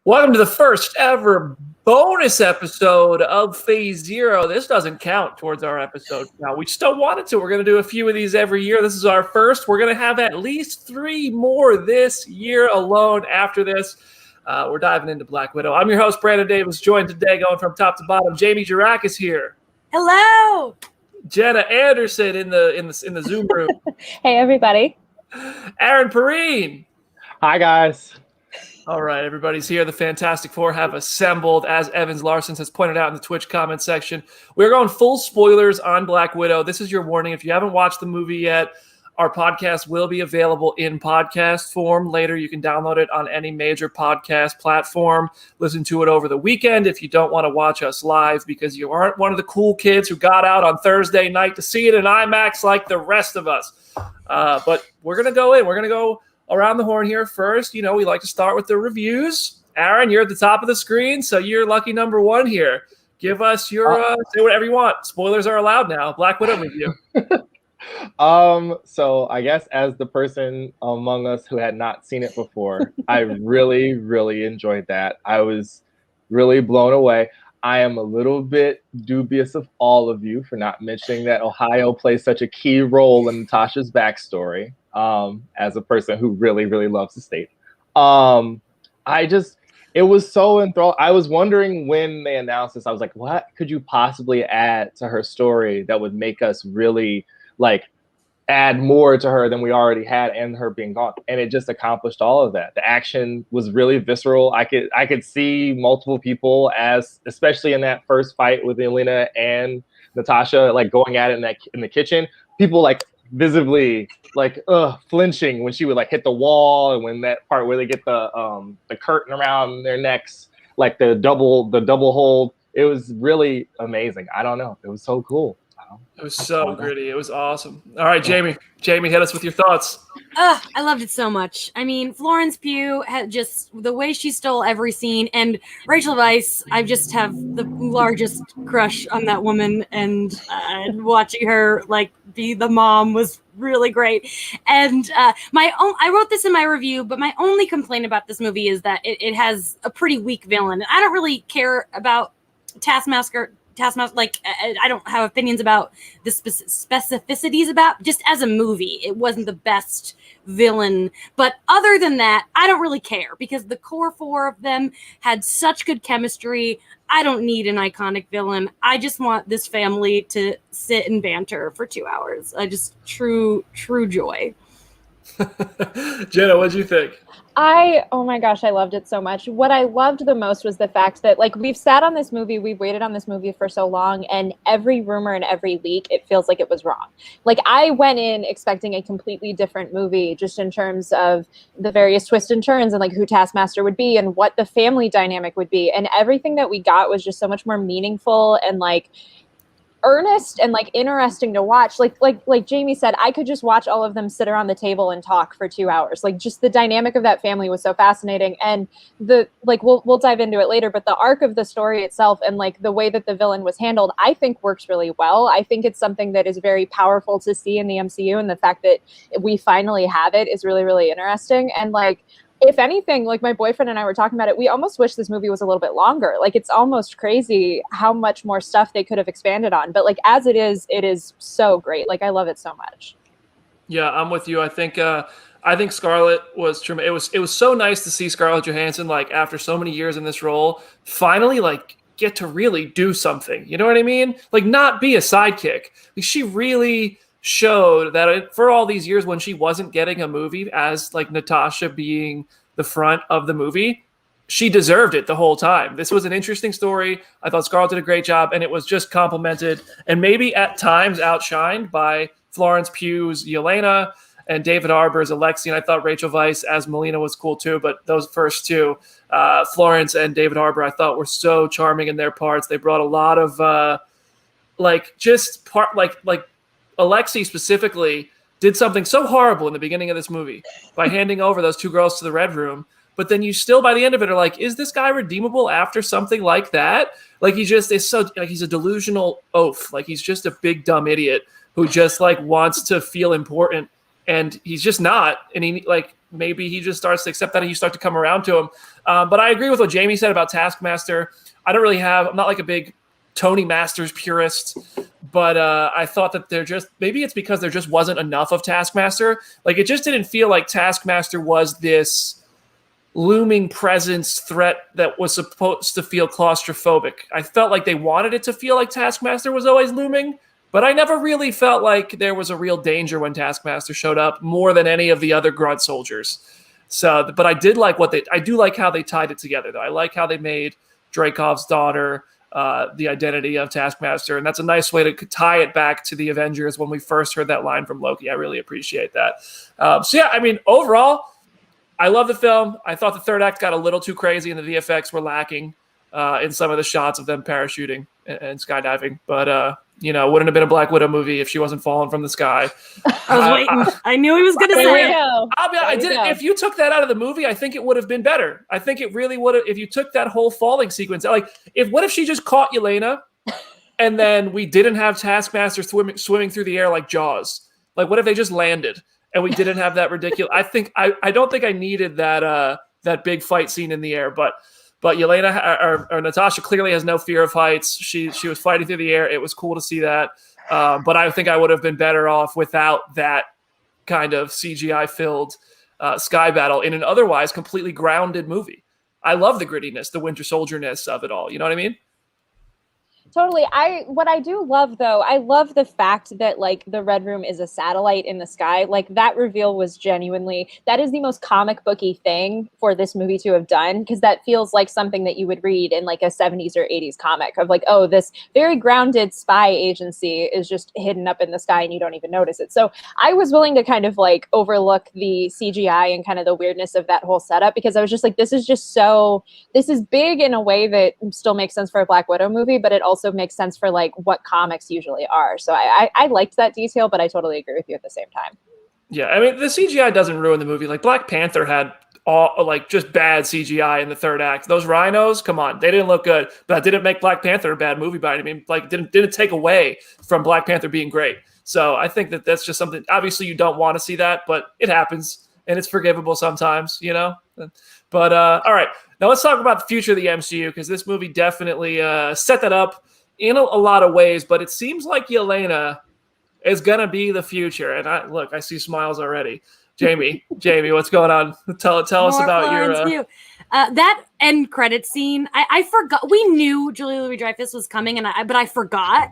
Welcome to the first ever bonus episode of Phase Zero. This doesn't count towards our episode now. We just don't want it to. We're going to do a few of these every year. This is our first. We're going to have at least 3 more this year alone after this. We're diving into Black Widow. I'm your host, Brandon Davis, joined today going from top to bottom. Jamie Jirak is here. Hello. Jenna Anderson in the Zoom room. Hey, everybody. Aaron Perrine. Hi, guys. All right, everybody's here. The Fantastic Four have assembled, as Evans Larson has pointed out in the Twitch comment section. We're going full spoilers on Black Widow. This is your warning. If you haven't watched the movie yet, our podcast will be available in podcast form later. You can download it on any major podcast platform. Listen to it over the weekend if you don't want to watch us live because you aren't one of the cool kids who got out on Thursday night to see it in IMAX like the rest of us. But we're going to go in. We're going to go around the horn here first. You know, we like to start with the reviews. Aaron, you're at the top of the screen, so you're lucky number one here. Give us your say whatever you want. Spoilers are allowed now. Black Widow review. So I guess as the person among us who had not seen it before, I really, really enjoyed that. I was really blown away. I am a little bit dubious of all of you for not mentioning that Ohio plays such a key role in Natasha's backstory. As a person who really, really loves the state. It was so enthralled. I was wondering when they announced this, I was like, what could you possibly add to her story that would make us really add more to her than we already had and her being gone? And it just accomplished all of that. The action was really visceral. I could see multiple people, especially in that first fight with Elena and Natasha, going at it in the kitchen. People visibly flinching when she would hit the wall, and when that part where they get the curtain around their necks, the double hold. It was really amazing. I don't know. It was so cool. It was so gritty. It was awesome. All right, Jamie. Jamie, hit us with your thoughts. I loved it so much. I mean, Florence Pugh had just the way she stole every scene, and Rachel Weisz, I just have the largest crush on that woman, and watching her be the mom was really great. And I wrote this in my review, but my only complaint about this movie is that it has a pretty weak villain. I don't really care about Taskmaster, I don't have opinions about the specificities about, just as a movie, it wasn't the best villain. But other than that, I don't really care because the core 4 of them had such good chemistry. I don't need an iconic villain. I just want this family to sit and banter for 2 hours. True joy. Jenna, what'd you think? Oh my gosh, I loved it so much. What I loved the most was the fact that we've sat on this movie, we've waited on this movie for so long, and every rumor and every leak, it feels like it was wrong. I went in expecting a completely different movie just in terms of the various twists and turns and who Taskmaster would be and what the family dynamic would be. And everything that we got was just so much more meaningful and earnest and interesting to watch. Like Jamie said, I could just watch all of them sit around the table and talk for 2 hours. Just the dynamic of that family was so fascinating. And we'll dive into it later, but the arc of the story itself and the way that the villain was handled, I think works really well. I think it's something that is very powerful to see in the MCU, and the fact that we finally have it is really, really interesting. And if anything, my boyfriend and I were talking about it, we almost wish this movie was a little bit longer. It's almost crazy how much more stuff they could have expanded on. But as it is so great. I love it so much. Yeah, I'm with you. I think Scarlet was tremendous. It was so nice to see Scarlet Johansson after so many years in this role finally get to really do something. You know what I mean? Not be a sidekick. She really showed that for all these years when she wasn't getting a movie as Natasha being the front of the movie, she deserved it the whole time. This was an interesting story. I thought Scarlett did a great job, and it was just complimented and maybe at times outshined by Florence Pugh's Yelena and David Harbour's Alexei. And I thought Rachel Weisz as Melina was cool too, but those first two, Florence and David Harbour, I thought were so charming in their parts. They brought a lot of Alexei specifically did something so horrible in the beginning of this movie by handing over those 2 girls to the Red Room. But then you still, by the end of it, are is this guy redeemable after something like that? He just is so, he's a delusional oaf. He's just a big, dumb idiot who just wants to feel important and he's just not. And he like maybe he just starts to accept that, and you start to come around to him. But I agree with what Jamie said about Taskmaster. I'm not like a big Tony Masters purist, but I thought that maybe it's because there just wasn't enough of Taskmaster. Like it just didn't feel like Taskmaster was this looming presence threat that was supposed to feel claustrophobic. I felt like they wanted it to feel like Taskmaster was always looming, but I never really felt like there was a real danger when Taskmaster showed up more than any of the other grunt soldiers. So, but I do like how they tied it together though. I like how they made Drakov's daughter the identity of Taskmaster, and that's a nice way to tie it back to the Avengers when we first heard that line from Loki. I really appreciate that. So yeah, I mean, overall, I love the film. I thought the third act got a little too crazy and the VFX were lacking in some of the shots of them parachuting and skydiving. But, wouldn't have been a Black Widow movie if she wasn't falling from the sky. I was waiting. I knew he was going to say it. If you took that out of the movie, I think it would have been better. I think it really would have, if you took that whole falling sequence, like what if she just caught Yelena and then we didn't have Taskmaster swimming through the air like Jaws? Like, what if they just landed? And we didn't have that ridiculous. I don't think I needed that big fight scene in the air, but Yelena or Natasha clearly has no fear of heights. She was fighting through the air. It was cool to see that. But I think I would have been better off without that kind of CGI filled sky battle in an otherwise completely grounded movie. I love the grittiness, the Winter Soldier-ness of it all. You know what I mean? Totally. What I do love though, I love the fact that like the Red Room is a satellite in the sky. Like that reveal was that is the most comic booky thing for this movie to have done, because that feels like something that you would read in like a 70s or 80s comic of like, oh, this very grounded spy agency is just hidden up in the sky and you don't even notice it. So I was willing to kind of like overlook the CGI and kind of the weirdness of that whole setup, because I was just like, this is big in a way that still makes sense for a Black Widow movie, but it also makes sense for like what comics usually are. So I liked that detail, but I totally agree with you at the same time. Yeah, I mean the CGI doesn't ruin the movie. Like Black Panther had all like just bad CGI in the third act. Those rhinos, come on, they didn't look good, but that didn't make Black Panther a bad movie by any means. Like didn't take away from Black Panther being great. So I think that's just something. Obviously, you don't want to see that, but it happens and it's forgivable sometimes, you know. But all right, now let's talk about the future of the MCU, because this movie definitely set that up in a lot of ways, but it seems like Yelena is gonna be the future. And I see smiles already. Jamie, what's going on? Tell us about your that end credit scene. I forgot. We knew Julia Louis-Dreyfus was coming, but I forgot,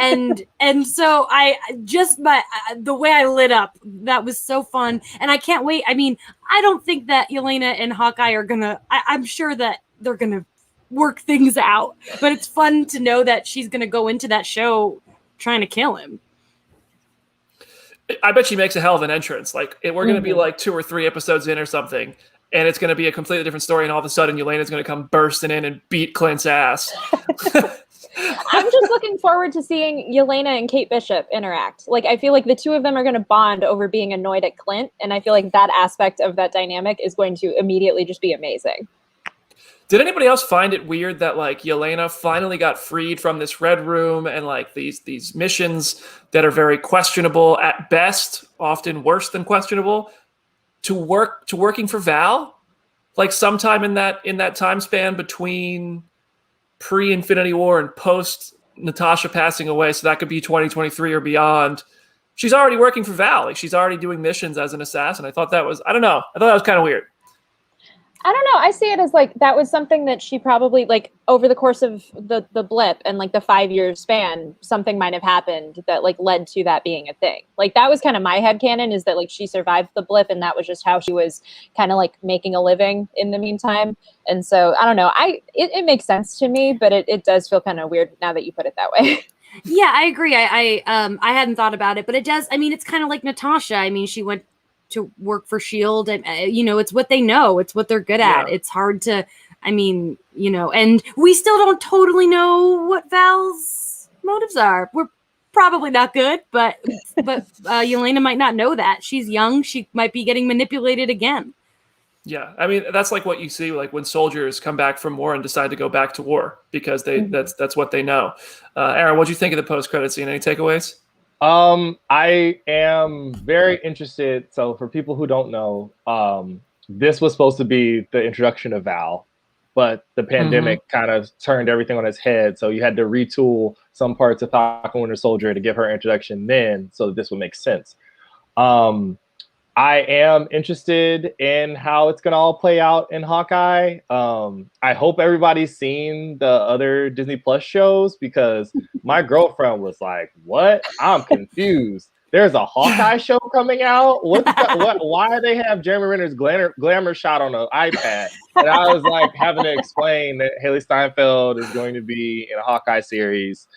and so the way I lit up, that was so fun, and I can't wait. I mean, I don't think that Yelena and Hawkeye are gonna. I'm sure that they're gonna work things out, but it's fun to know that she's going to go into that show trying to kill him. I bet she makes a hell of an entrance. Like we're going to be like 2 or 3 episodes in or something, and it's going to be a completely different story, and all of a sudden Yelena's going to come bursting in and beat Clint's ass. I'm just looking forward to seeing Yelena and Kate Bishop interact. Like I feel like the two of them are going to bond over being annoyed at Clint, and I feel like that aspect of that dynamic is going to immediately just be amazing. Did anybody else find it weird that like Yelena finally got freed from this Red Room and like these missions that are very questionable at best, often worse than questionable, to working for Val? Like sometime in that time span between pre-Infinity War and post Natasha passing away, so that could be 2023 or beyond. She's already working for Val. Like she's already doing missions as an assassin. I thought that was kind of weird. I don't know. I see it as like that was something that she probably like over the course of the blip and like the 5-year span, something might have happened that like led to that being a thing. Like that was kind of my headcanon, is that like she survived the blip and that was just how she was kind of like making a living in the meantime. And so I don't know. It makes sense to me, but it does feel kind of weird now that you put it that way. Yeah, I agree. I hadn't thought about it, but it does. I mean, it's kind of like Natasha. I mean, she went to work for S.H.I.E.L.D. and it's what they know, it's what they're good at. It's hard to, and we still don't totally know what Val's motives are. We're probably not good, but Yelena might not know that. She's young, she might be getting manipulated again. Yeah, I mean that's like what you see like when soldiers come back from war and decide to go back to war because that's what they know. Aaron, what'd you think of the post-credit scene? Any takeaways? I am very interested. So for people who don't know, this was supposed to be the introduction of Val, but the pandemic kind of turned everything on its head. So you had to retool some parts of Falcon Winter Soldier to give her introduction then, so this would make sense. I am interested in how it's going to all play out in Hawkeye. I hope everybody's seen the other Disney Plus shows, because my girlfriend was like, "What? I'm confused. There's a Hawkeye show coming out. Why do they have Jeremy Renner's glamour shot on an iPad?" And I was like having to explain that Haley Steinfeld is going to be in a Hawkeye series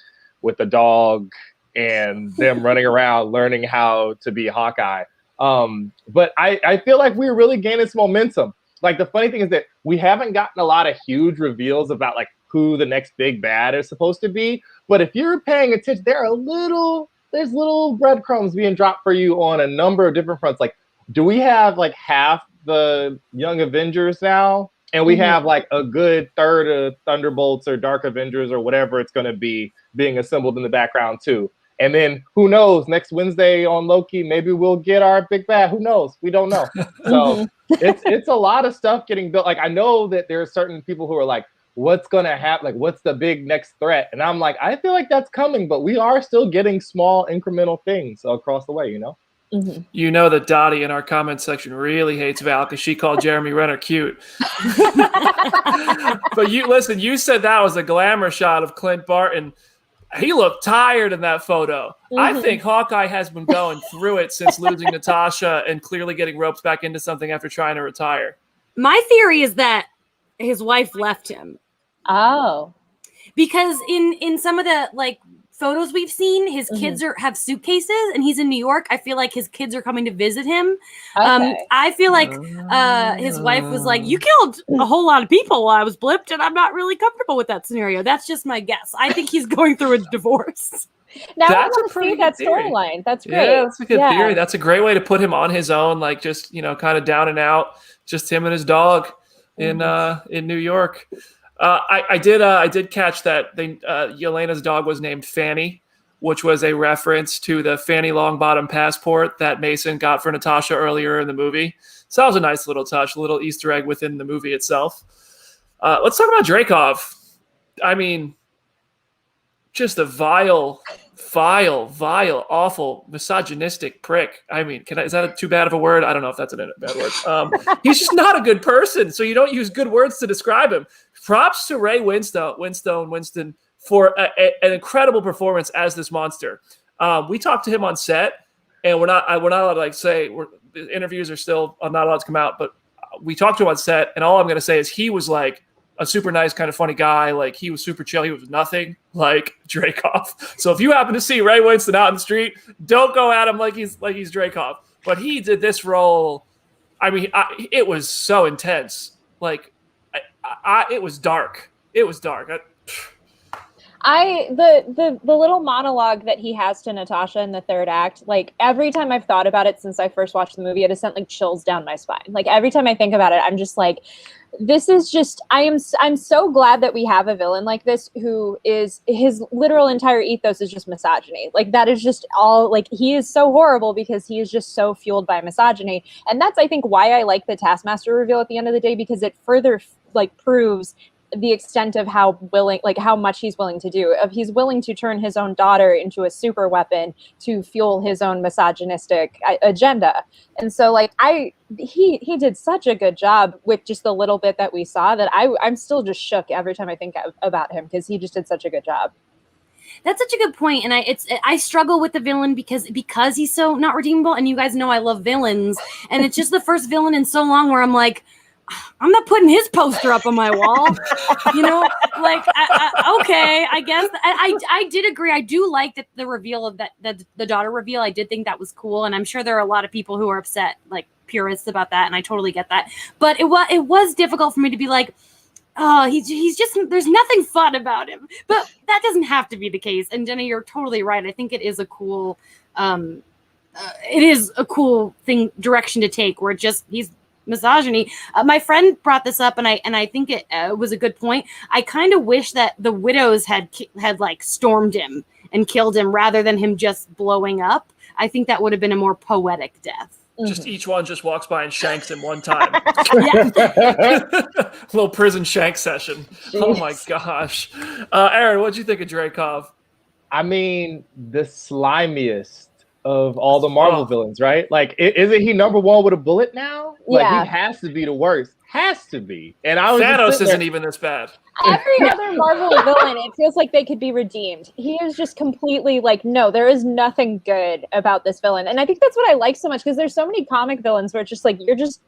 with a dog and them running around learning how to be Hawkeye. But I feel like we're really gaining some momentum. Like, the funny thing is that we haven't gotten a lot of huge reveals about like who the next big bad is supposed to be. But if you're paying attention, there's little breadcrumbs being dropped for you on a number of different fronts. Like, do we have like half the Young Avengers now? And we have like a good third of Thunderbolts or Dark Avengers or whatever it's going to be being assembled in the background too. And then who knows, next Wednesday on Loki, maybe we'll get our big bad. Who knows? We don't know. So it's a lot of stuff getting built. Like, I know that there are certain people who are like, what's going to happen? Like, what's the big next threat? And I'm like, I feel like that's coming, but we are still getting small incremental things across the way, you know? You know that Dottie in our comment section really hates Val because she called Jeremy Renner cute. But you said that was a glamour shot of Clint Barton. He looked tired in that photo. I think Hawkeye has been going through it since losing Natasha and clearly getting ropes back into something after trying to retire. My theory is that his wife left him. Oh. Because in some of the like photos we've seen, his kids have suitcases and he's in New York. I feel like his kids are coming to visit him. Okay. I feel like his wife was like, "You killed a whole lot of people while I was blipped, and I'm not really comfortable with that scenario." That's just my guess. I think he's going through a divorce. Now That's I want to see that storyline. That's great. Yeah, that's a good theory. That's a great way to put him on his own, like just, kind of down and out, just him and his dog in New York. I did catch that Yelena's dog was named Fanny, which was a reference to the Fanny Longbottom passport that Mason got for Natasha earlier in the movie. So that was a nice little touch, a little Easter egg within the movie itself. Let's talk about Drakov. I mean, just a vile, awful, misogynistic prick. I mean, is that too bad of a word? I don't know if that's a bad word. He's just not a good person, so you don't use good words to describe him. Props to Ray Winston for an incredible performance as this monster. We talked to him on set, and we're not allowed to like say the interviews are still not allowed to come out, but we talked to him on set, and all I'm going to say is he was like a super nice, kind of funny guy. Like, he was super chill. He was nothing like Drakov. So if you happen to see Ray Winston out in the street, don't go at him like he's Drakov. But he did this role. I mean, it was so intense. Like, it was dark. It was dark. The little monologue that he has to Natasha in the third act, like, every time I've thought about it since I first watched the movie, it has sent like chills down my spine. Like, every time I think about it, I'm just like, this is just, I'm so glad that we have a villain like this who is, his literal entire ethos is just misogyny. Like, that is just all, like, he is so horrible because he is just so fueled by misogyny. And that's, I think, why I like the Taskmaster reveal at the end of the day, because it further like proves the extent of how much he's willing to do. He's willing to turn his own daughter into a super weapon to fuel his own misogynistic agenda. And so, like, he did such a good job with just the little bit that we saw that I'm still just shook every time I think about him, because he just did such a good job. That's such a good point, and I struggle with the villain because he's so not redeemable. And you guys know I love villains, and it's just the first villain in so long where I'm like, I'm not putting his poster up on my wall, like, okay, I guess I did agree. I do like that the reveal of that the daughter reveal. I did think that was cool. And I'm sure there are a lot of people who are upset, like purists, about that. And I totally get that. But it was difficult for me to be like, oh, he's just, there's nothing fun about him. But that doesn't have to be the case. And Jenna, you're totally right. I think it is a cool, direction to take, where he's misogyny. My friend brought this up, and I think it was a good point. I kind of wish that the widows had like stormed him and killed him rather than him just blowing up. I think that would have been a more poetic death. Just each one just walks by and shanks him one time. Little prison shank session. Jeez. Oh my gosh. Aaron, what'd you think of Drakov? I mean, the slimiest of all the Marvel villains, right? Like, isn't he number one with a bullet now? Like, Yeah. he has to be the worst. Has to be. And I was Thanos just isn't even this bad. Every other Marvel villain, it feels like they could be redeemed. He is just completely like, no, there is nothing good about this villain. And I think that's what I like so much, because there's so many comic villains where it's just like, you're just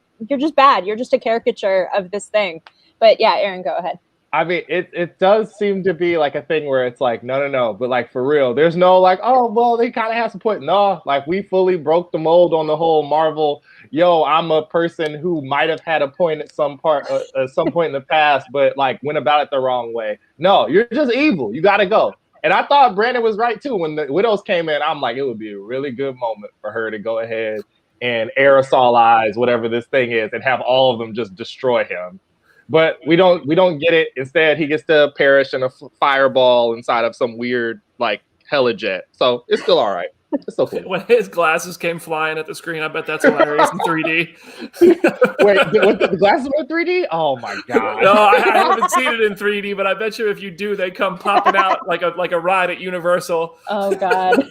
bad. You're just a caricature of this thing. But yeah, Aaron, go ahead. I mean, it does seem to be like a thing where it's like, no, but like for real, there's no like, oh, well, they kind of have some point. No, like we fully broke the mold on the whole Marvel. Yo, I'm a person who might have had a point at some point in the past, but like went about it the wrong way. No, you're just evil. You got to go. And I thought Brandon was right too. When the Widows came in, I'm like, it would be a really good moment for her to go ahead and aerosolize whatever this thing is and have all of them just destroy him. But we don't get it. Instead, he gets to perish in a fireball inside of some weird like helijet. So it's still all right. It's still cool. When his glasses came flying at the screen, I bet that's hilarious in 3D. Wait, the glasses were 3D? Oh my god! No, I haven't seen it in 3D, but I bet you if you do, they come popping out like a ride at Universal. Oh god.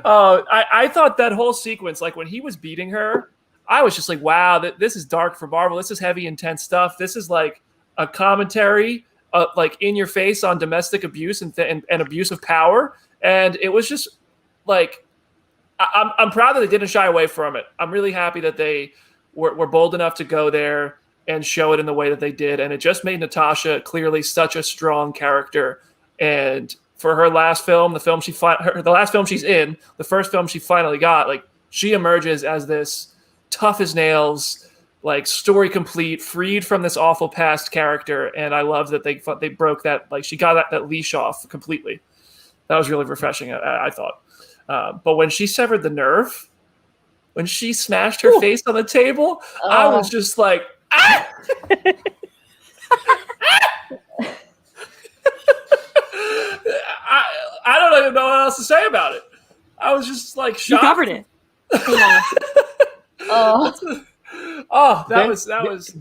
I thought that whole sequence, like when he was beating her, I was just like, wow, this is dark for Marvel. This is heavy, intense stuff. This is like a commentary, like in your face on domestic abuse and abuse of power. And it was just like, I'm proud that they didn't shy away from it. I'm really happy that they were bold enough to go there and show it in the way that they did. And it just made Natasha clearly such a strong character. And for her last film, the last film she's in, the first film she finally got, like she emerges as this tough as nails, like story complete, freed from this awful past character. And I love that they broke that, like she got that leash off completely. That was really refreshing, I thought. But when she severed the nerve, when she smashed her face on the table, I was just like, ah! I don't even know what else to say about it. I was just like shocked. You covered it. Yeah. That was.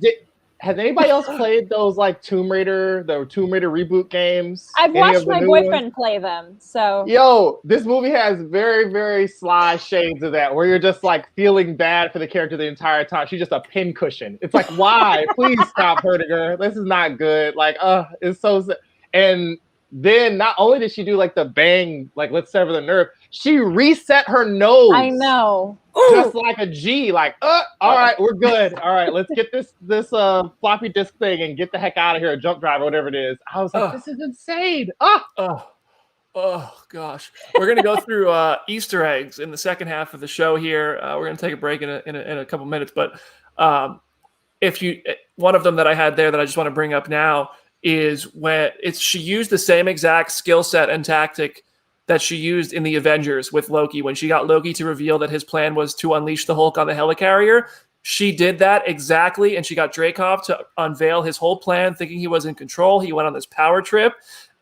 Has anybody else played those like Tomb Raider reboot games? I've watched my boyfriend play them. So yo, this movie has very, very sly shades of that, where you're just like feeling bad for the character the entire time. She's just a pincushion. It's like, why? Please stop hurting her. This is not good. Like, it's so. And then not only did she do like the bang, like let's sever the nerve, she reset her nose. I know. Just like a G, like, all right, we're good. All right, let's get this floppy disk thing and get the heck out of here, a jump drive or whatever it is. I was like, this is insane. Oh gosh. We're gonna go through Easter eggs in the second half of the show here. We're gonna take a break in a couple minutes, but one of them that I had there that I just want to bring up now is when she used the same exact skill set and tactic that she used in the Avengers with Loki. When she got Loki to reveal that his plan was to unleash the Hulk on the helicarrier, she did that exactly, and she got Drakov to unveil his whole plan, thinking he was in control. He went on this power trip,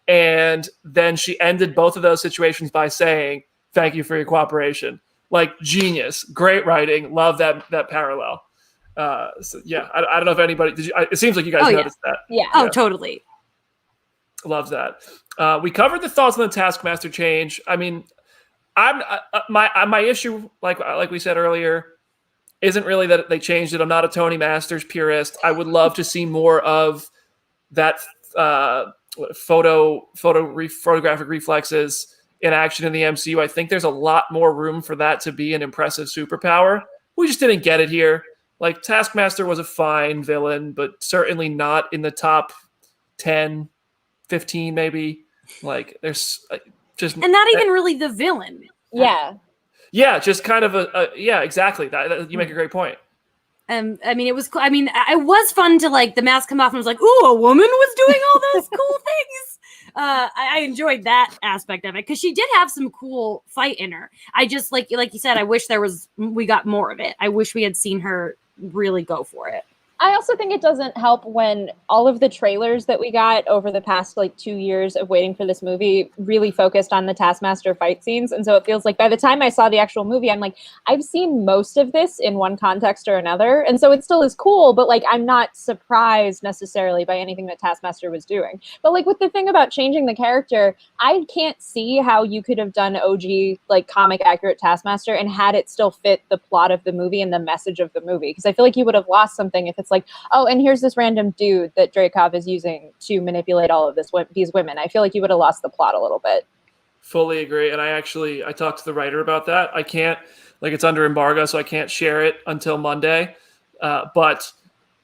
and then she ended both of those situations by saying, "Thank you for your cooperation." Like, genius. Great writing. Love that parallel. So yeah, I don't know if anybody did. It seems like you guys noticed that. Yeah. Oh, totally. Loves that. We covered the thoughts on the Taskmaster change. I mean, my issue, like we said earlier, isn't really that they changed it. I'm not a Tony Masters purist. I would love to see more of that photographic reflexes in action in the MCU. I think there's a lot more room for that to be an impressive superpower. We just didn't get it here. Like, Taskmaster was a fine villain, but certainly not in the top 10. 15 maybe. Like, there's just and not even really the villain. Yeah, just kind of exactly that you make a great point. I mean, it was fun to, like, the mask come off and was like, ooh, a woman was doing all those cool things. I enjoyed that aspect of it because she did have some cool fight in her. I just like you said, I wish we got more of it. I wish we had seen her really go for it. I also think it doesn't help when all of the trailers that we got over the past like 2 years of waiting for this movie really focused on the Taskmaster fight scenes. And so it feels like by the time I saw the actual movie, I'm like, I've seen most of this in one context or another. And so it still is cool, but like I'm not surprised necessarily by anything that Taskmaster was doing. But like with the thing about changing the character, I can't see how you could have done OG like comic accurate Taskmaster and had it still fit the plot of the movie and the message of the movie. Because I feel like you would have lost something if it's like, oh, and here's this random dude that Drakov is using to manipulate all of these women. I feel like you would have lost the plot a little bit. Fully agree. And I talked to the writer about that. I can't, like, it's under embargo, so I can't share it until Monday. But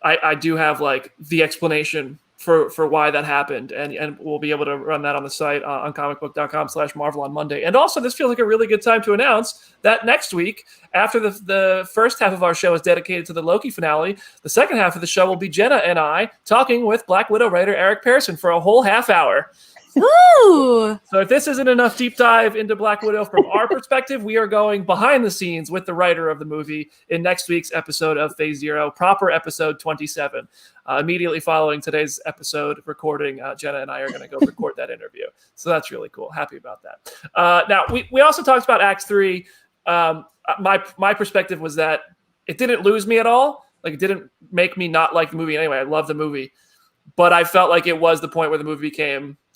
I do have like the explanation for why that happened, and we'll be able to run that on the site on comicbook.com/Marvel on Monday. And also, this feels like a really good time to announce that next week, after the first half of our show is dedicated to the Loki finale, the second half of the show will be Jenna and I talking with Black Widow writer Eric Pearson for a whole half hour. Ooh. So if this isn't enough deep dive into Black Widow from our perspective, we are going behind the scenes with the writer of the movie in next week's episode of Phase Zero, proper episode 27. Immediately following today's episode recording, Jenna and I are going to go record that interview. So that's really cool. Happy about that. Now, we also talked about Act 3. My perspective was that it didn't lose me at all. Like, it didn't make me not like the movie anyway. I love the movie. But I felt like it was the point where the movie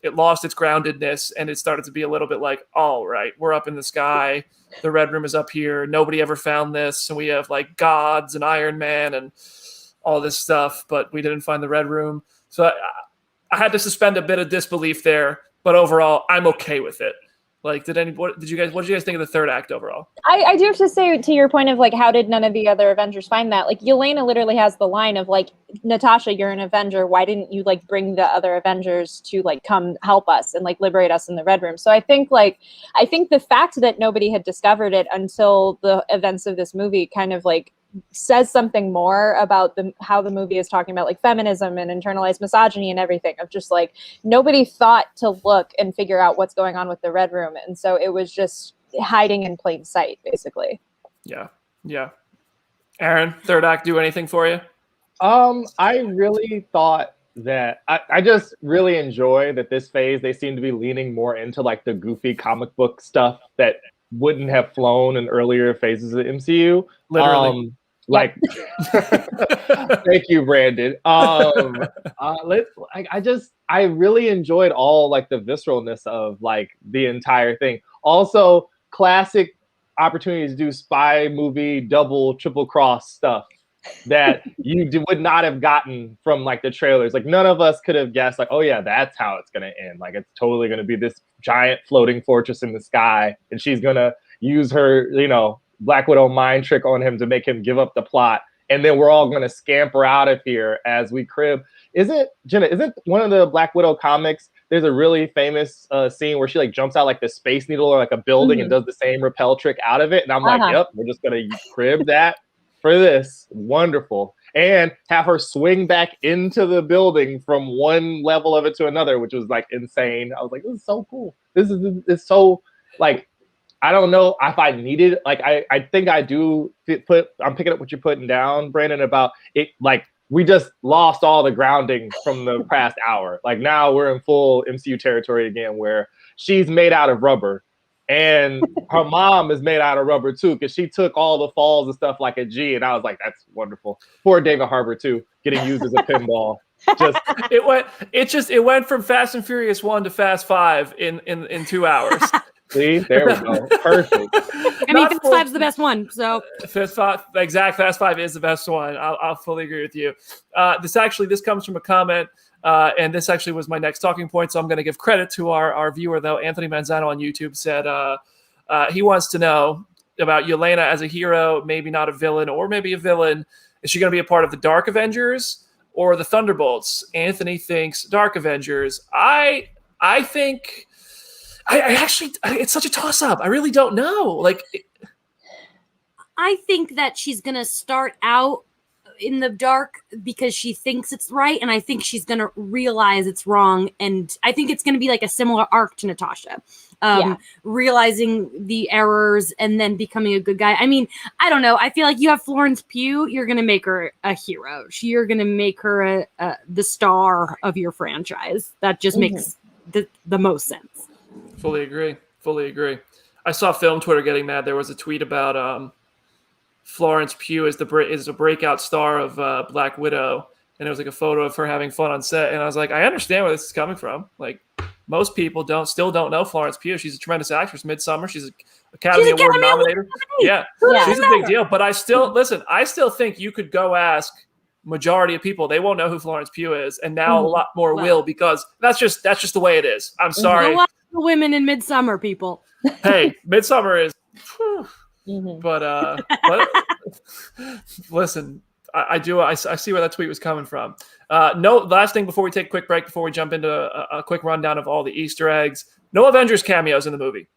it lost its groundedness, and it started to be a little bit like, all right, we're up in the sky. The Red Room is up here. Nobody ever found this. And we have like gods and Iron Man and all this stuff, but we didn't find the Red Room. So I had to suspend a bit of disbelief there, but overall, I'm okay with it. Like, what did you guys think of the third act overall? I do have to say, to your point of like, how did none of the other Avengers find that? Like, Yelena literally has the line of like, Natasha, you're an Avenger. Why didn't you like bring the other Avengers to like come help us and like liberate us in the Red Room? So I think the fact that nobody had discovered it until the events of this movie kind of like says something more about how the movie is talking about like feminism and internalized misogyny and everything, of just like nobody thought to look and figure out what's going on with the Red Room. And so it was just hiding in plain sight, basically. Yeah. Aaron, third act do anything for you? I really thought that I just really enjoy that this phase they seem to be leaning more into like the goofy comic book stuff that wouldn't have flown in earlier phases of the MCU. Literally. Thank you, Brandon. I really enjoyed all like the visceralness of like the entire thing. Also, classic opportunities to do spy movie double, triple cross stuff that you would not have gotten from like the trailers. Like none of us could have guessed like, oh yeah, that's how it's gonna end. Like it's totally gonna be this giant floating fortress in the sky, and she's gonna use her, Black Widow mind trick on him to make him give up the plot, and then we're all gonna scamper out of here as we crib. Isn't one of the Black Widow comics, there's a really famous scene where she like jumps out like the Space Needle or like a building and does the same rappel trick out of it, and I'm like, yep, we're just gonna crib that for this. Wonderful. And have her swing back into the building from one level of it to another, which was like insane. I was like, this is so cool. This is so like, I don't know if I needed, like, I think I do I'm picking up what you're putting down, Brandon, about it. Like, we just lost all the grounding from the past hour. Like, now we're in full MCU territory again, where she's made out of rubber and her mom is made out of rubber too, because she took all the falls and stuff like a G. And I was like, that's wonderful. Poor David Harbour too, getting used as a pinball. It went from Fast and Furious 1 to Fast 5 in 2 hours. See, there we go. Perfect. I mean, Fast 5's the best one. So Fast 5 is the best one. I'll fully agree with you. This comes from a comment, and this actually was my next talking point. So I'm going to give credit to our viewer, though. Anthony Manzano on YouTube said he wants to know about Yelena as a hero, maybe not a villain, or maybe a villain. Is she going to be a part of the Dark Avengers or the Thunderbolts? Anthony thinks Dark Avengers. I think. I actually, it's such a toss-up. I really don't know. Like, I think that she's going to start out in the dark because she thinks it's right, and I think she's gonna realize it's wrong. And I think it's gonna be like a similar arc to Natasha, realizing the errors and then becoming a good guy. I mean, I don't know. I feel like you have Florence Pugh, you're gonna make her a hero. You're gonna make her the star of your franchise. That just makes the most sense. Fully agree. I saw Film Twitter getting mad. There was a tweet about Florence Pugh is a breakout star of Black Widow, and it was like a photo of her having fun on set. And I was like, I understand where this is coming from. Like, most people still don't know Florence Pugh. She's a tremendous actress. Midsummer, she's an Academy Award nominator. Yeah, she's a big deal. But I still think you could go ask majority of people, they won't know who Florence Pugh is, and now a lot more will, because that's just the way it is. I'm sorry. Go watch the women in Midsummer, people. Hey, Midsummer is, but listen, I see where that tweet was coming from. No, last thing before we take a quick break, before we jump into a quick rundown of all the Easter eggs. No Avengers cameos in the movie.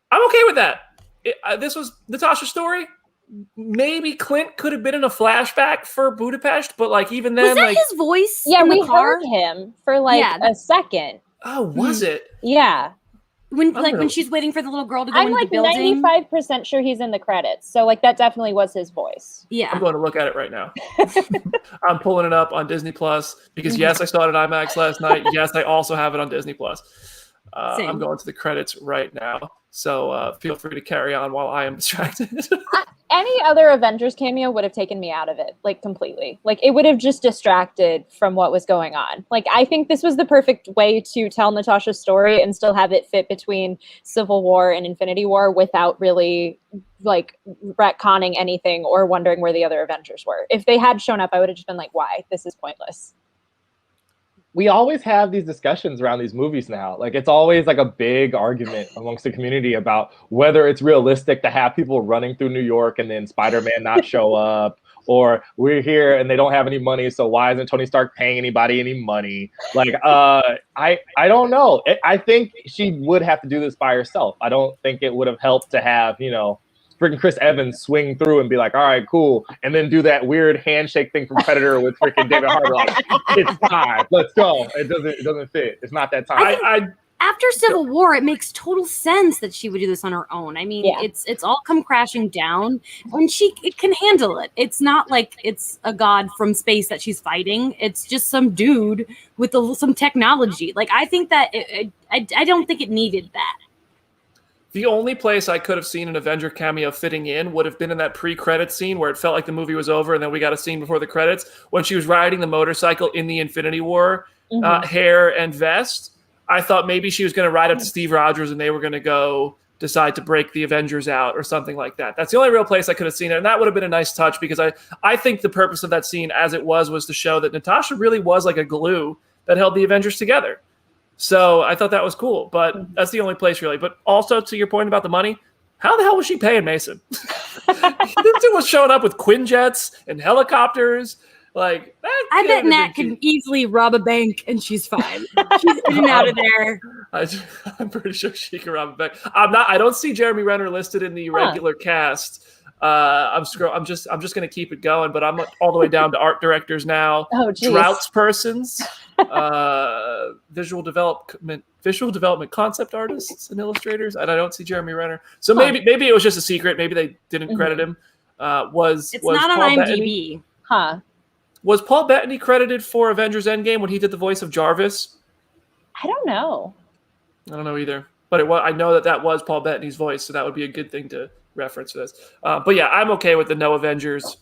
I'm okay with that. This was Natasha's story. Maybe Clint could have been in a flashback for Budapest, but like even then, was that like his voice? Yeah, in the we car? heard him for like a second. Oh, was it? Yeah. When she's waiting for the little girl to go I'm into like the building. 95% sure he's in the credits. So like that definitely was his voice. Yeah. I'm going to look at it right now. I'm pulling it up on Disney Plus because yes, I saw it at IMAX last night. Yes, I also have it on Disney Plus. I'm going to the credits right now. So feel free to carry on while I am distracted. Any other Avengers cameo would have taken me out of it, like completely. Like it would have just distracted from what was going on. Like I think this was the perfect way to tell Natasha's story and still have it fit between Civil War and Infinity War without really like retconning anything or wondering where the other Avengers were. If they had shown up, I would have just been like, why? This is pointless. We always have these discussions around these movies now. Like it's always like a big argument amongst the community about whether it's realistic to have people running through New York and then Spider-Man not show up, or we're here and they don't have any money, so why isn't Tony Stark paying anybody any money? Like I don't know. I think she would have to do this by herself. I don't think it would have helped to have, freaking Chris Evans swing through and be like, all right, cool. And then do that weird handshake thing from Predator with freaking David Harbour. Like, it's time. Let's go. It doesn't fit. It's not that time. After Civil War, it makes total sense that she would do this on her own. I mean, it's all come crashing down, and it can handle it. It's not like it's a god from space that she's fighting. It's just some dude with some technology. Like, I think that I don't think it needed that. The only place I could have seen an Avenger cameo fitting in would have been in that pre-credits scene where it felt like the movie was over and then we got a scene before the credits when she was riding the motorcycle in the Infinity War hair and vest. I thought maybe she was going to ride up to Steve Rogers and they were going to go decide to break the Avengers out or something like that. That's the only real place I could have seen it, and that would have been a nice touch because I think the purpose of that scene as it was to show that Natasha really was like a glue that held the Avengers together. So I thought that was cool, but that's the only place really. But also to your point about the money, how the hell was she paying Mason? This dude was showing up with Quinjets and helicopters. Like that, I bet Nat can easily rob a bank and she's fine. She's in and out of there. I'm pretty sure she can rob a bank. I don't see Jeremy Renner listed in the regular cast. I'm just gonna keep it going, but I'm all the way down to art directors now. Oh, geez. Droughts persons, visual development concept artists and illustrators, and I don't see Jeremy Renner. So maybe it was just a secret. Maybe they didn't credit him. Was not on Paul IMDb? Huh? Was Paul Bettany credited for Avengers Endgame when he did the voice of Jarvis? I don't know. I don't know either, but I know that was Paul Bettany's voice, so that would be a good thing to reference for this. But yeah, I'm okay with the no Avengers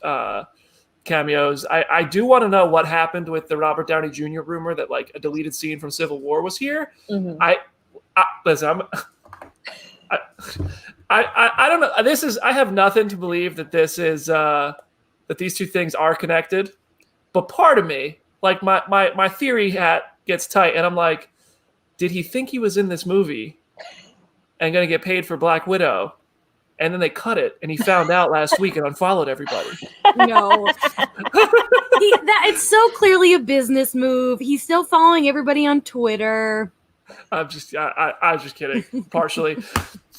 cameos. I do want to know what happened with the Robert Downey Jr. rumor that like a deleted scene from Civil War was here. I listen. I don't know. I have nothing to believe that this is that these two things are connected. But part of me, like my theory hat gets tight, and I'm like, did he think he was in this movie and going to get paid for Black Widow? And then they cut it, and he found out last week and unfollowed everybody. No. It's so clearly a business move. He's still following everybody on Twitter. I'm just kidding, partially.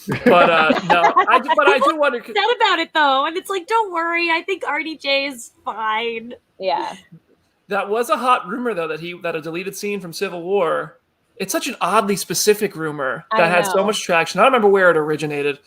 But no, I do wonder. Sad about it though, and it's like, don't worry, I think RDJ is fine. Yeah. That was a hot rumor though that a deleted scene from Civil War. It's such an oddly specific rumor that had so much traction. I don't remember where it originated,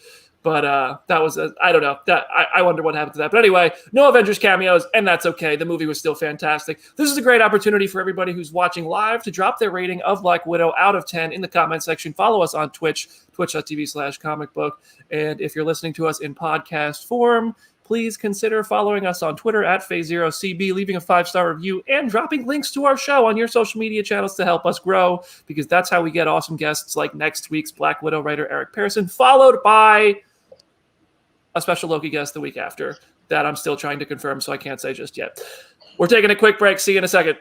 but that was I don't know. That I wonder what happened to that. But anyway, no Avengers cameos, and that's okay. The movie was still fantastic. This is a great opportunity for everybody who's watching live to drop their rating of Black Widow out of 10 in the comment section. Follow us on Twitch, twitch.tv/comicbook. And if you're listening to us in podcast form, please consider following us on Twitter at Phase0CB, leaving a 5-star review, and dropping links to our show on your social media channels to help us grow, because that's how we get awesome guests like next week's Black Widow writer Eric Pearson, followed by a special Loki guest the week after. That I'm still trying to confirm, so I can't say just yet. We're taking a quick break. See you in a second.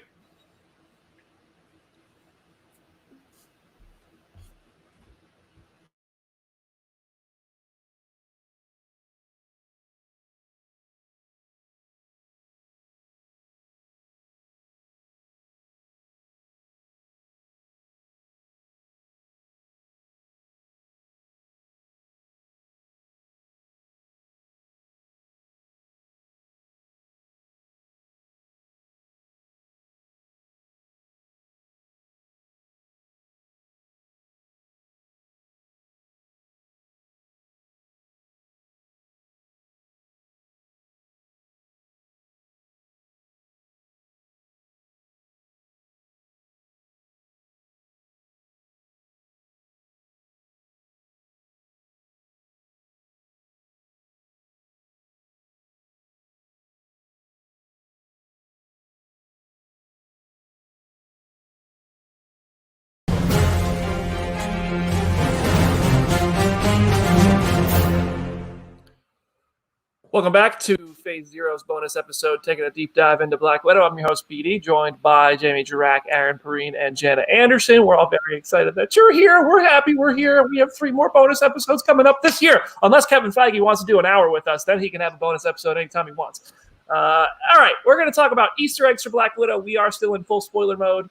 Welcome back to Phase Zero's bonus episode, taking a deep dive into Black Widow. I'm your host, BD, joined by Jamie Jirak, Aaron Perrine, and Jenna Anderson. We're all very excited that you're here. We're happy we're here. We have 3 more bonus episodes coming up this year. Unless Kevin Feige wants to do an hour with us, then he can have a bonus episode anytime he wants. All right, we're going to talk about Easter eggs for Black Widow. We are still in full spoiler mode.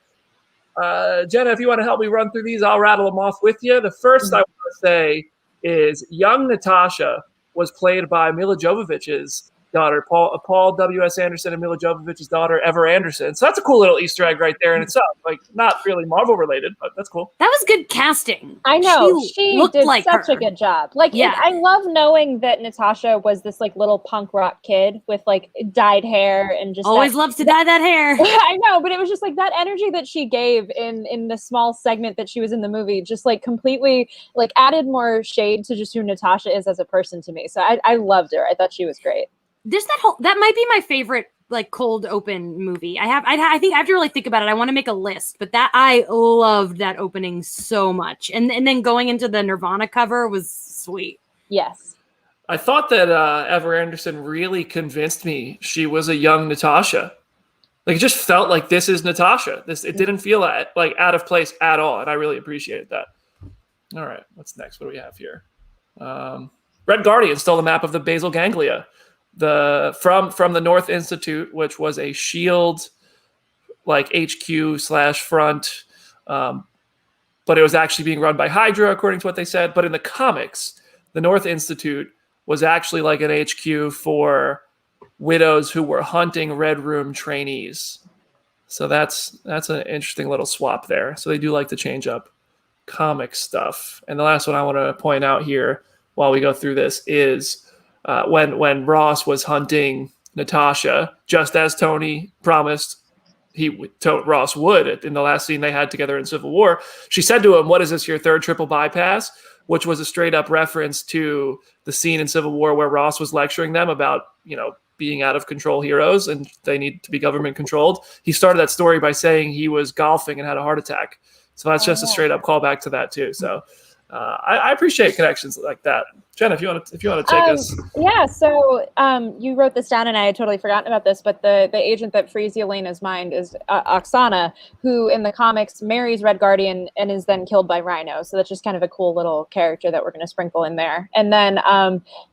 Jenna, if you want to help me run through these, I'll rattle them off with you. The first I want to say is young Natasha was played by Mila Jovovich's daughter, Paul W.S. Anderson, and Mila Jovovich's daughter, Ever Anderson. So that's a cool little Easter egg right there in itself. Like, not really Marvel related, but that's cool. That was good casting. I know. She looked did like such her. a good job. Like, Yeah. I love knowing that Natasha was this like little punk rock kid with like dyed hair and just Always loves to dye that hair. I know, but it was just like that energy that she gave in the small segment that she was in the movie, just like completely like added more shade to just who Natasha is as a person to me. So I loved her. I thought she was great. There's that might be my favorite like cold open movie. I think I have to really think about it. I want to make a list, but that I loved that opening so much. And then going into the Nirvana cover was sweet. Yes. I thought that Ever Anderson really convinced me she was a young Natasha. Like, it just felt like this is Natasha. It didn't feel like out of place at all, and I really appreciated that. All right, what's next? What do we have here? Red Guardian stole the map of the basal ganglia. From the North Institute, which was a SHIELD like HQ/front, but it was actually being run by Hydra, according to what they said. But in the comics, the North Institute was actually like an HQ for widows who were hunting Red Room trainees. So that's an interesting little swap there. So they do like to change up comic stuff. And the last one I want to point out here while we go through this is when Ross was hunting Natasha, just as Tony promised Ross would in the last scene they had together in Civil War, she said to him, "What is this, your third triple bypass?" Which was a straight up reference to the scene in Civil War where Ross was lecturing them about, being out of control heroes and they need to be government controlled. He started that story by saying he was golfing and had a heart attack. So that's just a straight up callback to that too. So I appreciate connections like that. Jenna, if you want to take us. Yeah, so you wrote this down and I had totally forgotten about this, but the agent that frees Yelena's mind is Oksana, who in the comics marries Red Guardian and is then killed by Rhino. So that's just kind of a cool little character that we're going to sprinkle in there. And then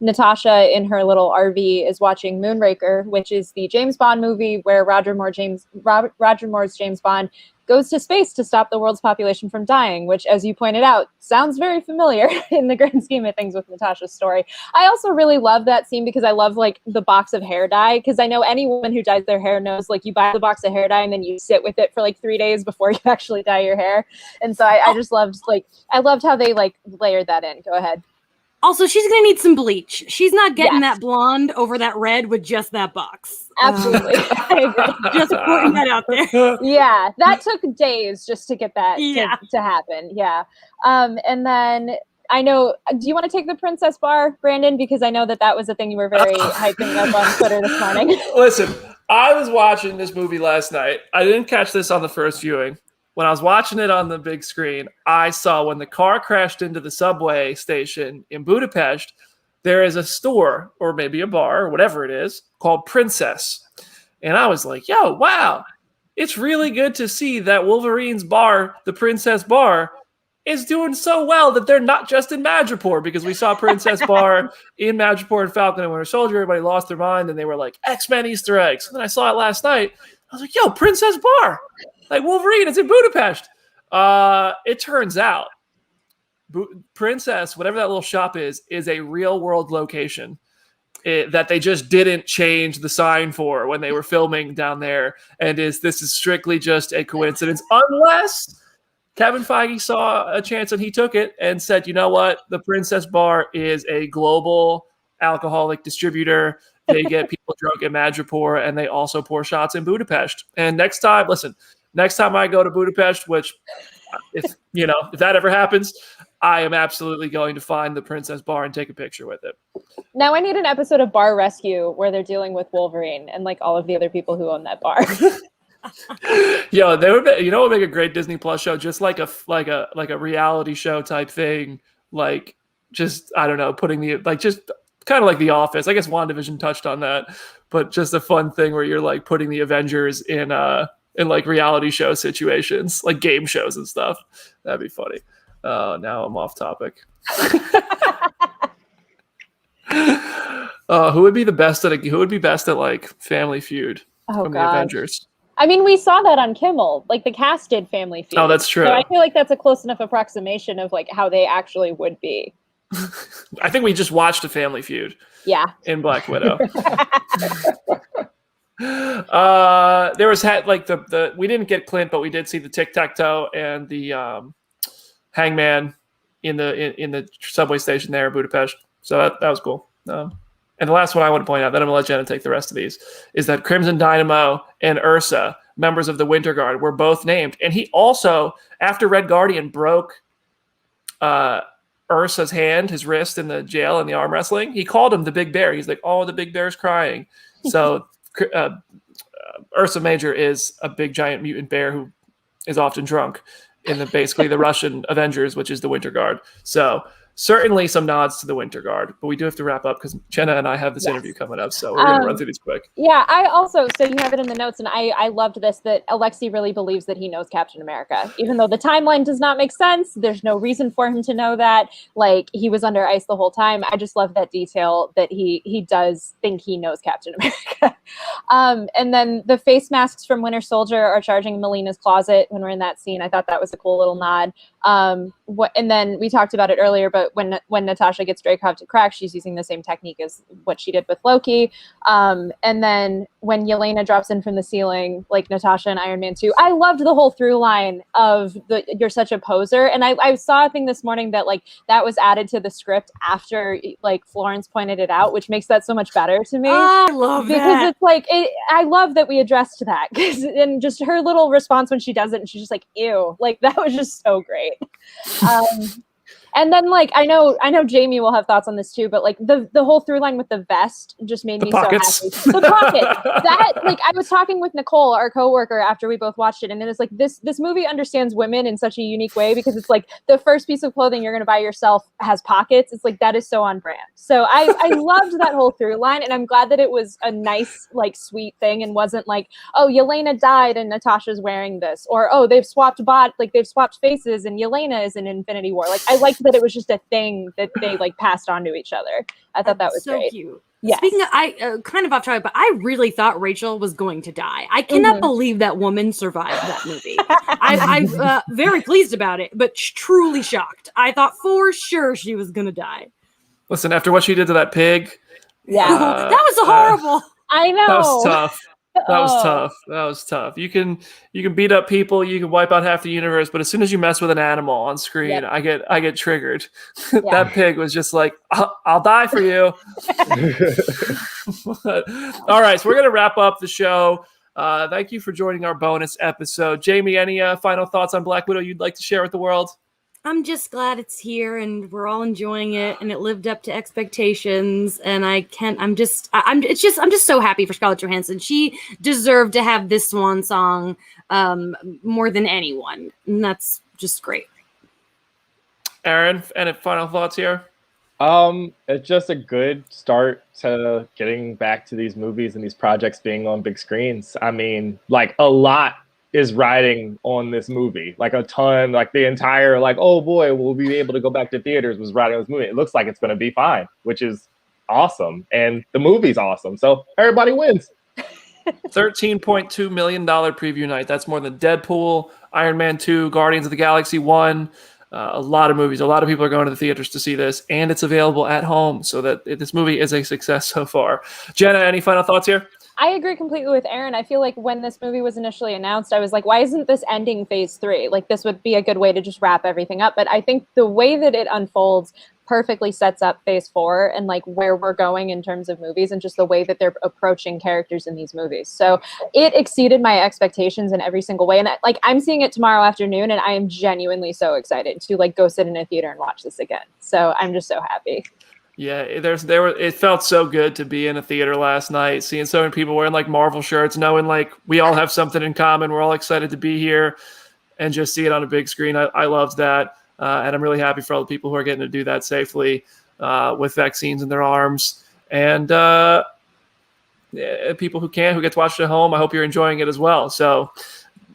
Natasha in her little RV is watching Moonraker, which is the James Bond movie where Roger Moore's James Bond goes to space to stop the world's population from dying, which, as you pointed out, sounds very familiar in the grand scheme of things with Natasha's story. I also really love that scene because I love like the box of hair dye, because I know any woman who dyes their hair knows like you buy the box of hair dye and then you sit with it for like 3 days before you actually dye your hair. And so I just loved I loved how they like layered that in. Go ahead. Also, she's going to need some bleach. She's not getting Yes. that blonde over that red with just that box. Absolutely. I agree. Just putting that out there. Yeah, that took days just to get that Yeah. to happen. Yeah. And then I know, do you want to take the princess bar, Brandon? Because I know that was a thing you were very hyping up on Twitter this morning. Listen, I was watching this movie last night. I didn't catch this on the first viewing. When I was watching it on the big screen, I saw when the car crashed into the subway station in Budapest, there is a store or maybe a bar or whatever it is called Princess. And I was like, yo, wow, it's really good to see that Wolverine's bar, the Princess Bar, is doing so well that they're not just in Madripoor, because we saw Princess Bar in Madripoor and Falcon and Winter Soldier. Everybody lost their mind and they were like, X-Men Easter eggs. And then I saw it last night. I was like, yo, Princess Bar. Like Wolverine, it's in Budapest. It turns out Princess, whatever that little shop is a real world location that they just didn't change the sign for when they were filming down there. And this is strictly just a coincidence, unless Kevin Feige saw a chance and he took it and said, you know what? The Princess Bar is a global alcoholic distributor. They get people drunk in Madripoor and they also pour shots in Budapest. And next time I go to Budapest, which if that ever happens, I am absolutely going to find the Princess Bar and take a picture with it. Now I need an episode of Bar Rescue where they're dealing with Wolverine and like all of the other people who own that bar. Yo, they would would make a great Disney Plus show, just like a reality show type thing, like just I don't know, putting just kind of like The Office. I guess WandaVision touched on that, but just a fun thing where you're like putting the Avengers in like reality show situations, like game shows and stuff. That'd be funny. Now I'm off topic. Who would be best at like Family Feud from the Avengers? I mean, we saw that on Kimmel. Like the cast did Family Feud. Oh, that's true. So I feel like that's a close enough approximation of like how they actually would be. I think we just watched a Family Feud. Yeah. In Black Widow. There was like the we didn't get Clint, but we did see the tic-tac-toe and the hangman in the subway station there in Budapest. So that was cool. And the last one I want to point out, then I'm going to let Jenna take the rest of these, is that Crimson Dynamo and Ursa, members of the Winter Guard, were both named. And he also, after Red Guardian broke Ursa's hand, his wrist in the jail in the arm wrestling, he called him the Big Bear. He's like, oh, the Big Bear's crying. So Ursa Major is a big giant mutant bear who is often drunk in basically the Russian Avengers, which is the Winter Guard. So certainly some nods to the Winter Guard, but we do have to wrap up because Jenna and I have this interview coming up, so we're going to run through these quick. Yeah, I also, so you have it in the notes, and I loved this, that Alexei really believes that he knows Captain America. Even though the timeline does not make sense, there's no reason for him to know that. Like, he was under ice the whole time. I just love that detail that he does think he knows Captain America. And then the face masks from Winter Soldier are charging Melina's closet when we're in that scene. I thought that was a cool little nod. And then we talked about it earlier, but when Natasha gets Drakov to crack, she's using the same technique as what she did with Loki. And then when Yelena drops in from the ceiling, like Natasha and Iron Man 2, I loved the whole through line of you're such a poser. And I saw a thing this morning that like that was added to the script after like Florence pointed it out, which makes that so much better to me. Oh, I love that. Because it's like, I love that we addressed that. And just her little response when she does it, and she's just like, ew, like that was just so great. And then like I know Jamie will have thoughts on this too, but like the whole through line with the vest just made me pockets. so happy. The pocket. That like I was talking with Nicole, our coworker, after we both watched it, and it was like this movie understands women in such a unique way, because it's like the first piece of clothing you're gonna buy yourself has pockets. It's like that is so on brand. So I loved that whole through line, and I'm glad that it was a nice, like sweet thing and wasn't like, oh, Yelena died and Natasha's wearing this, or oh, they've swapped faces and Yelena is in Infinity War. Like I like that it was just a thing that they like passed on to each other. I thought that was so great. cute. Yes. Speaking of, I kind of off topic, but I really thought Rachel was going to die. I cannot believe that woman survived that movie. I'm very pleased about it, but truly shocked. I thought for sure she was going to die. Listen, after what she did to that pig, Yeah, that was horrible. I know. that was tough. That was Oh. tough. That was tough. You can beat up people, you can wipe out half the universe, but as soon as you mess with an animal on screen, Yep. I get triggered. Yeah. That pig was just like, I'll die for you. All right, so we're gonna wrap up the show. Thank you for joining our bonus episode. Jamie, any final thoughts on Black Widow you'd like to share with the world? I'm just glad it's here and we're all enjoying it and it lived up to expectations. And I'm just so happy for Scarlett Johansson. She deserved to have this swan song more than anyone. And that's just great. Aaron, any final thoughts here? It's just a good start to getting back to these movies and these projects being on big screens. I mean, like a lot is riding on this movie, like a ton, like the entire, like, oh boy, we'll be able to go back to theaters was riding on this movie. It looks like it's going to be fine, which is awesome. And the movie's awesome. So everybody wins. $13.2 million preview night. That's more than Deadpool, Iron Man 2, Guardians of the Galaxy 1. A lot of movies. A lot of people are going to the theaters to see this, and it's available at home. So that this movie is a success so far. Jenna, any final thoughts here? I agree completely with Aaron. I feel like when this movie was initially announced, I was like, why isn't this ending phase 3? Like, this would be a good way to just wrap everything up. But I think the way that it unfolds perfectly sets up phase 4 and like where we're going in terms of movies and just the way that they're approaching characters in these movies. So it exceeded my expectations in every single way. And like, I'm seeing it tomorrow afternoon and I am genuinely so excited to like go sit in a theater and watch this again. So I'm just so happy. Yeah, it felt so good to be in a theater last night, seeing so many people wearing like Marvel shirts, knowing like we all have something in common. We're all excited to be here and just see it on a big screen. I loved that. And I'm really happy for all the people who are getting to do that safely with vaccines in their arms. And people who get to watch it at home, I hope you're enjoying it as well. So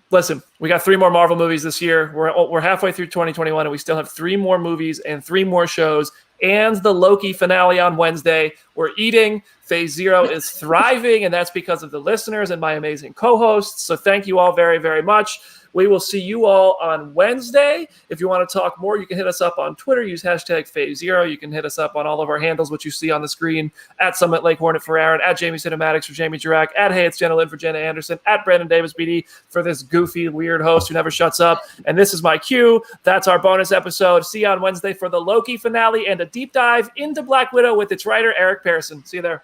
listen, we got 3 more Marvel movies this year. We're halfway through 2021, and we still have 3 more movies and 3 more shows and the Loki finale on Wednesday. We're eating. Phase 0 is thriving, and that's because of the listeners and my amazing co-hosts. So thank you all very, very much. We will see you all on Wednesday. If you want to talk more, you can hit us up on Twitter. Use hashtag Phase 0. You can hit us up on all of our handles, which you see on the screen, at Summit Lake Hornet for Aaron, at Jamie Cinematics for Jamie Jirac, at Hey It's Jenna Lynn for Jenna Anderson, at Brandon Davis BD for this goofy, weird host who never shuts up. And this is my cue. That's our bonus episode. See you on Wednesday for the Loki finale and a deep dive into Black Widow with its writer, Eric Pearson. See you there.